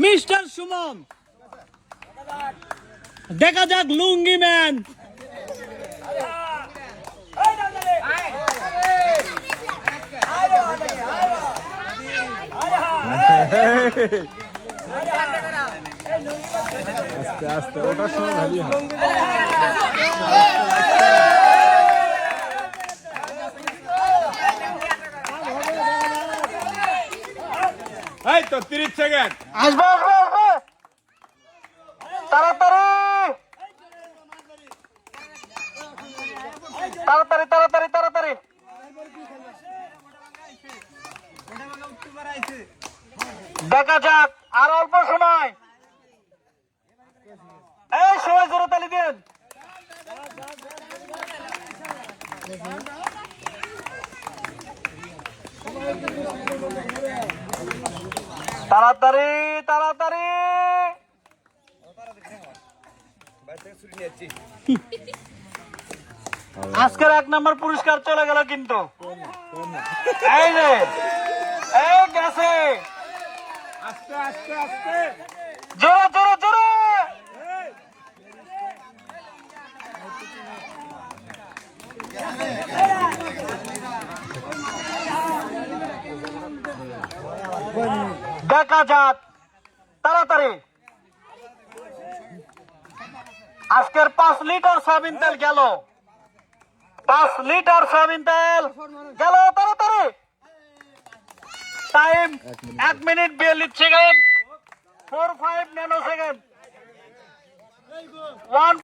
Mister Suman, দেখা যাক লুঙ্গি man. আস্তে আস্তে ওটার সময় ভালোই হয়। এই তো 30 সেকেন্ড। আসবে আসবে আসবে, তাড়াতাড়ি তাড়াতাড়ি তাড়াতাড়ি তাড়াতাড়ি। দেখা যাক, আর অল্প সময়। এই সবাই জোরে তালি দিন। তাড়াতাড়ি তাড়াতাড়ি। আজকের 1 নম্বর পুরস্কার চলে গেল কিন্তু। এই যে এই গেছে, আস্তে আস্তে আস্তে। জোরে জোরে জোরে। দেখা যাক, তাড়াতাড়ি। আজকের 5 লিটার সয়াবিন তেল গেল, 5 লিটার সয়াবিন তেল গেল। তাড়াতাড়ি, time 1 minute 42 second, 45 nano second.